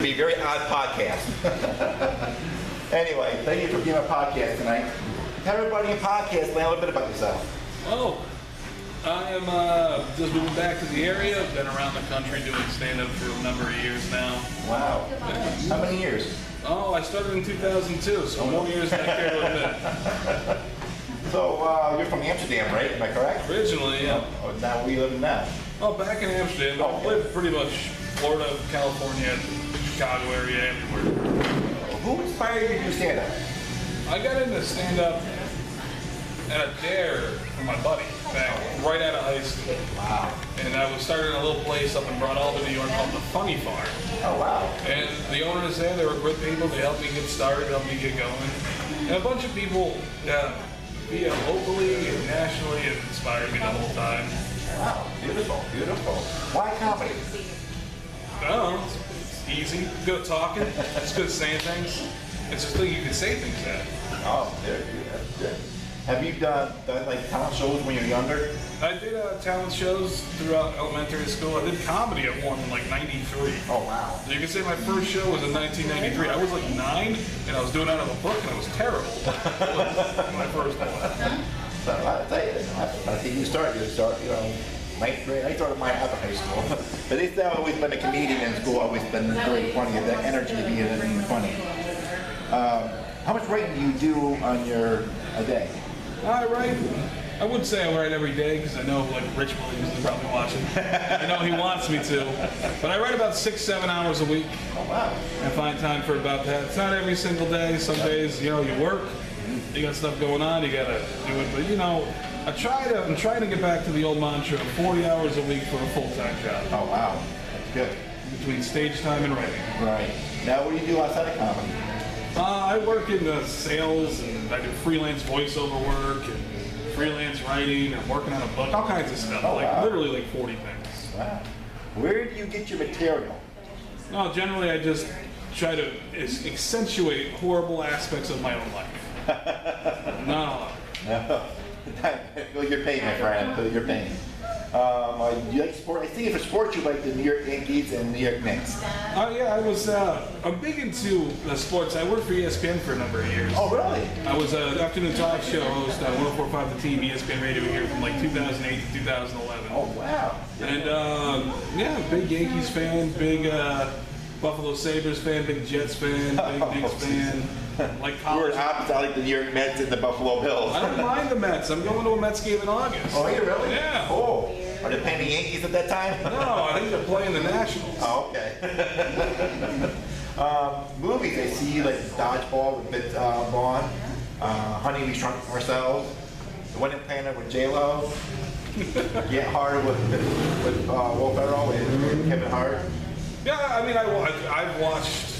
Be a very odd podcast. Anyway, thank you for being on a podcast tonight. Tell everybody in podcast land a little bit about yourself. Oh, I am just moving back to the area. I've been around the country doing stand-up for a number of years now. Wow. How many years? Oh, I started in 2002, so more years than I care to admit. So, you're from Amsterdam, right? Am I correct? Originally, yeah. Oh, now where you living now? Oh, back in Amsterdam. I've lived pretty much Florida, California, Chicago area, everywhere. Who inspired you to do stand-up? I got into stand-up at a dare from my buddy back right out of high school. Wow. And I was starting a little place up in Broad Albin, New York called the Funny Farm. Oh, wow. And the owners there, they were good people. They helped me get started, helped me get going. And a bunch of people, via locally and nationally, have inspired me the whole time. Wow. Beautiful, beautiful. Why comedy? I don't know. It's easy. Good at talking. It's good at saying things. It's just thing you can say things at. Oh, that's good. Have you done like talent shows when you were younger? I did talent shows throughout elementary school. I did comedy at one in like '93. Oh, wow. So you can say my first show was in 1993. I was like 9, and I was doing it out of a book, and it was terrible. It was my first one. So I'll tell you, I think you start, ninth grade. I started mine after high school. But they said I've always been a comedian in school, always been very funny, that energy to be funny. How much writing do you do on a day? I write. I wouldn't say I write every day because I know like Rich Williams is probably watching. I know he wants me to, but I write about 6-7 hours a week. Oh, wow. I find time for about that. It's not every single day. Some days, you work, you got stuff going on, you gotta do it. But I'm trying to get back to the old mantra of 40 hours a week for a full-time job. Oh, wow. That's good. Between stage time and writing. Right. Now, what do you do outside of comedy? I work in sales, and I do freelance voiceover work, and freelance writing. I'm working on a book, all kinds of stuff. Oh, wow. Literally like 40 things. Wow. Where do you get your material? No, generally I just try to accentuate horrible aspects of my own life. Not a lot. No. Well, you're paying, my friend. You're paying. You like sport? I think for sports you like the New York Yankees and New York Knicks. Oh yeah, I'm big into sports. I worked for ESPN for a number of years. Oh really? I was an afternoon talk show host on 104.5 The Team, ESPN Radio here from like 2008 to 2011. Oh wow. And big Yankees fan, big Buffalo Sabres fan, big Jets fan, big Knicks fan. Like college. We're opposite. I like the New York Mets and the Buffalo Bills. I don't mind the Mets. I'm going to a Mets game in August. Oh, are you really? Yeah. Oh. Are they playing the Yankees at that time? No, I think they're playing the Nationals. Oh, okay. Movies, I see like Dodgeball with Vince Vaughn, Honey, We Shrunk Ourselves, The Wedding Planner with J-Lo, Get Hard with Will Ferrell and Kevin Hart. Yeah, I mean, I've watched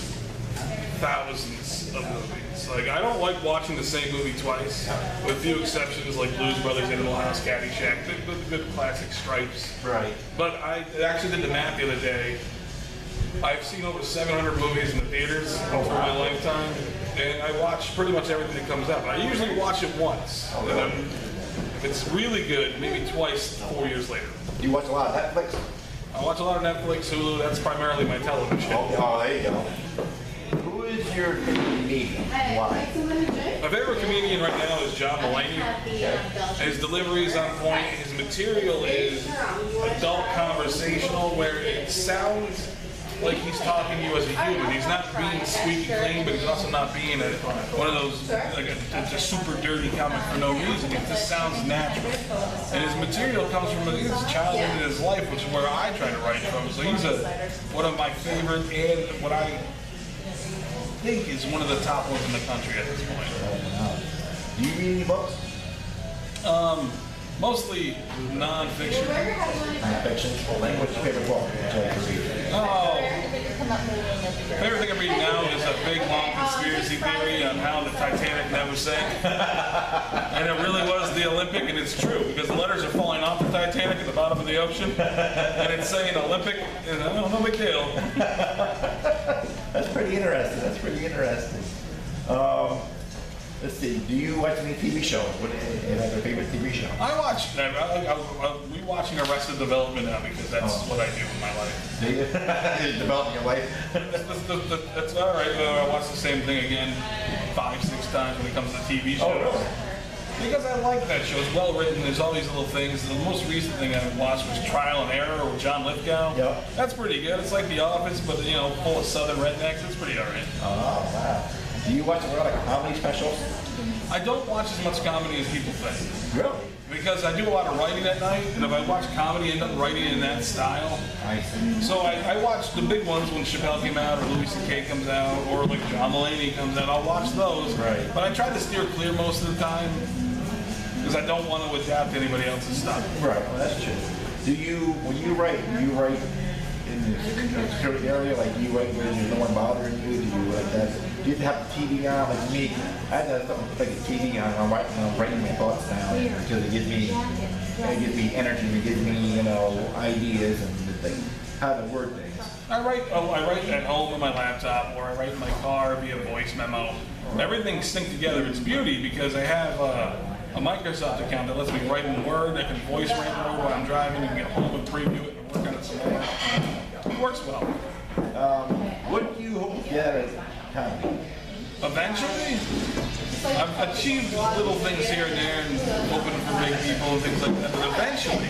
thousands of movies. Like, I don't like watching the same movie twice, with few exceptions like Blues Brothers, Animal House, Caddyshack, the good classic Stripes. Right. But I actually did the math the other day. I've seen over 700 movies in the theaters for my lifetime, and I watch pretty much everything that comes out. But I usually watch it once, and then if it's really good, maybe twice 4 years later. You watch a lot of Netflix? I watch a lot of Netflix, Hulu. That's primarily my television. Oh, there you go. Who is your comedian? Why? My favorite comedian right now is John Mulaney. His delivery is on point. His material is adult conversational, where it sounds like he's talking to you as a human. He's not being squeaky clean, but he's also not being one of those like a super dirty comic for no reason. It just sounds natural. And his material comes from his childhood and his life, which is where I try to write from. So he's one of my favorite, and what I think is one of the top ones in the country at this point. Do you read any books? Mostly non-fiction. Non-fiction. What's your favorite book? Favorite thing I'm reading now is a big, long conspiracy theory on how the Titanic never sank. And it really was the Olympic, and it's true, because the letters are falling off the Titanic at the bottom of the ocean, and it's saying Olympic, and no big deal. That's pretty interesting. Let's see. Do you watch any TV shows? What is your favorite TV show? I watch. I'm rewatching Arrested Development now because that's what I do in my life. Do you? Developing your life? That's all right. I watch the same thing again 5-6 times when it comes to TV shows. Oh, really? Because I like that show. It's well written. There's all these little things. The most recent thing I watched was Trial and Error with John Lithgow. Yep. That's pretty good. It's like The Office, but full of Southern rednecks. It's pretty alright. Oh, wow. Do you watch a lot of comedy specials? I don't watch as much comedy as people think. Really? Because I do a lot of writing at night, and if I watch comedy, I end up writing in that style. I see. So I watch the big ones when Chappelle came out, or Louis C.K. comes out, or like John Mulaney comes out. I'll watch those. Right. But I try to steer clear most of the time because I don't want to adapt to anybody else's stuff. Right. Well, that's true. When you write in the security area, like you write where there's no one bothering you? Do you like that? Do you have the TV on? Like me, I have something like a TV on. I'm writing my thoughts down because it gives me energy. It gives me ideas and how to word things. I write at home on my laptop, or I write in my car via voice memo. Everything's synced together. It's beauty because I have a Microsoft account that lets me write in Word. I can voice write in Word while I'm driving and get home and preview it and work on it some more. It works well. What do you hope to get out of comedy? Eventually, I've achieved little things here and there and opening for big people and things like that, but eventually,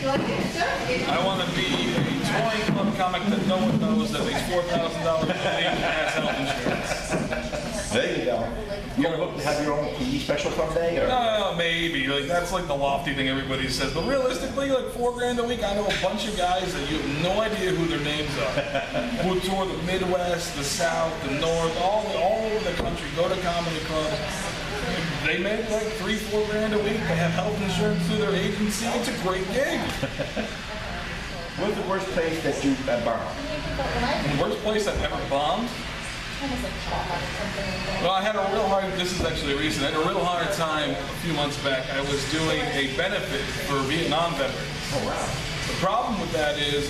I want to be a touring club comic that no one knows that makes $4,000 a week and has health insurance. There you go. You ever hope to have your own TV special someday? Or? No, maybe. That's like the lofty thing everybody says. But realistically, like $4,000 a week, I know a bunch of guys that you have no idea who their names are. Who tour the Midwest, the South, the North, all over the country, go to comedy clubs. They make like $3-4 a week. They have health insurance through their agency. It's a great gig. What's the worst place that you've bombed? The worst place I've ever bombed? Well, I had a real hard, this is actually recent, I had a real hard time a few months back. I was doing a benefit for Vietnam veterans. Oh, wow. The problem with that is,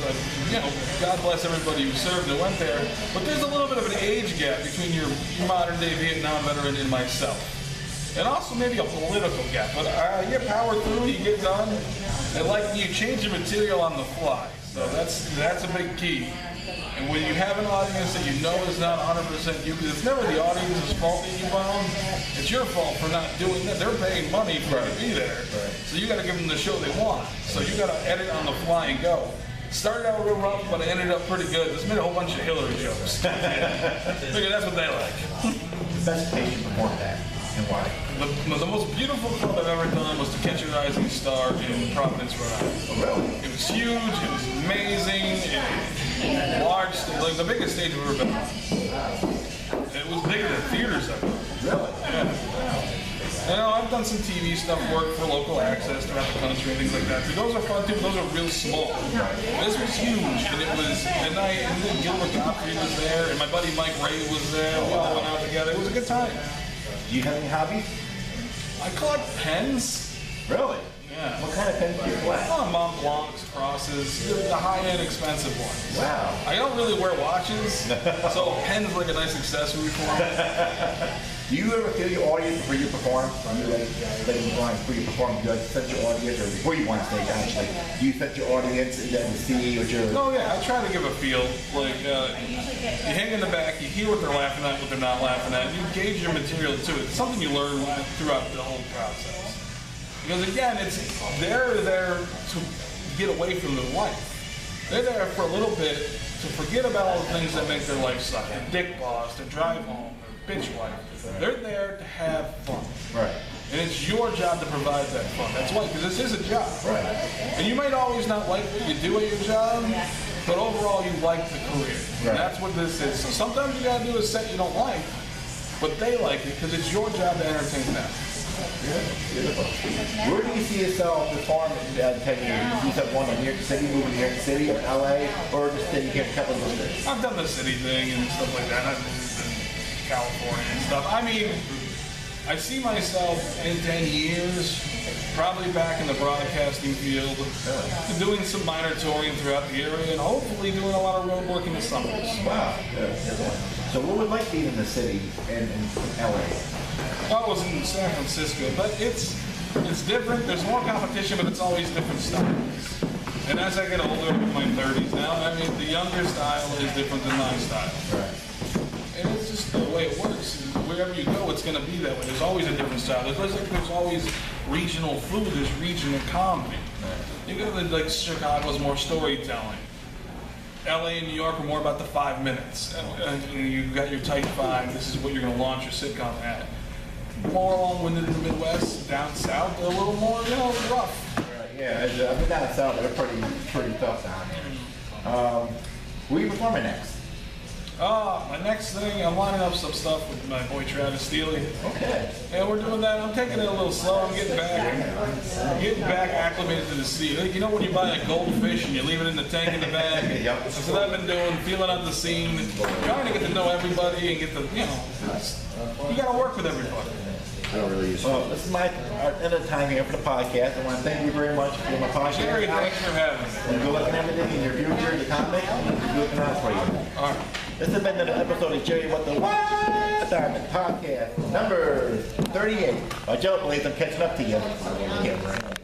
God bless everybody who served and went there, but there's a little bit of an age gap between your modern day Vietnam veteran and myself. And also maybe a political gap, but you power through, you get done, and you change your material on the fly. So that's a big key. And when you have an audience that you know is not 100% you, because it's never the audience's fault that you bomb, it's your fault for not doing that. They're paying money for you to be there. Right. So you got to give them the show they want. So you got to edit on the fly and go. Started out real rough, but I ended up pretty good. Just made a whole bunch of Hillary jokes. Figure that's what they like. The best place you performed at, and why? The most beautiful club I've ever done was to Catch a Rising Star in Providence, Rhode Island. Oh, really? It was huge, it was amazing, large, like the biggest stage we've ever been on. It was bigger than theaters ever. Really? Yeah. I've done some TV stuff, work for local access throughout the country and things like that. Those are fun too, but those are real small. This was huge, and then Gilbert Gottfried was there, and my buddy Mike Ray was there. We all went out together. It was a good time. Do you have any hobbies? I collect pens. Really? Yeah. What kind of pens do you collect? Mont Blancs, crosses, the high-end expensive ones. Wow. I don't really wear watches, so a pen's like a nice accessory for me. Do you ever feel your audience before you perform? Do you before you perform, do you set your audience, or before you want to stage actually, do you set your audience and then see what you're... Oh yeah, I try to give a feel. Like, you hang in the back, you hear what they're laughing at, what they're not laughing at, you gauge your material to it. It's something you learn throughout the whole process. Because again, they're there to get away from their life. They're there for a little bit to forget about all the things that make their life suck. Their dick boss, their drive home, their bitch wife. They're there to have fun. Right. And it's your job to provide that fun. That's why, because this is a job. Right. And you might always not like what you do at your job, but overall you like the career. Right. And that's what this is. So sometimes you gotta do a set you don't like, but they like it because it's your job to entertain them. Yeah, beautiful. Where do you see yourself performing in 10 years? You said one in New York City, moving to New York City, or LA, or just stay here a couple of days? I've done the city thing and stuff like that. I've moved in California and stuff. I mean, I see myself in 10 years, probably back in the broadcasting field, doing some minor touring throughout the area, and hopefully doing a lot of road work in the summers. Wow. Yeah. So what would like being in the city and in LA? I was in San Francisco, but it's different. There's more competition, but it's always different styles. And as I get older, in my 30s now, I mean, the younger style is different than my style. Right. And it's just the way it works. Wherever you go, it's going to be that way. There's always a different style. There's always regional food. There's regional comedy. You go to like Chicago's more storytelling. LA and New York are more about the 5 minutes. And you got your tight five. This is what you're going to launch your sitcom at. More long-winded in the Midwest. Down south, they're a little more, rough. Right, yeah, I've been down south. They're pretty tough down here. Where are you performing next? My next thing, I'm lining up some stuff with my boy Travis Steely. Okay. And we're doing that. I'm taking it a little slow. I'm getting back acclimated to the sea. Like, you know when you buy a goldfish and you leave it in the tank in the bag? Yep. That's what I've been doing, feeling out the scene, trying to get to know everybody and get the, you got to work with everybody. I don't really use. Well, this is my end of time here for the podcast. I want to thank you very much for doing my podcast. Jerry, thanks for having me. And good luck in everything in your future, your comic, and good looking out for you. All right. This has been another episode of Jerry What the What Dymond Podcast, number 38. I don't believe I'm catching up to you. Yeah, right.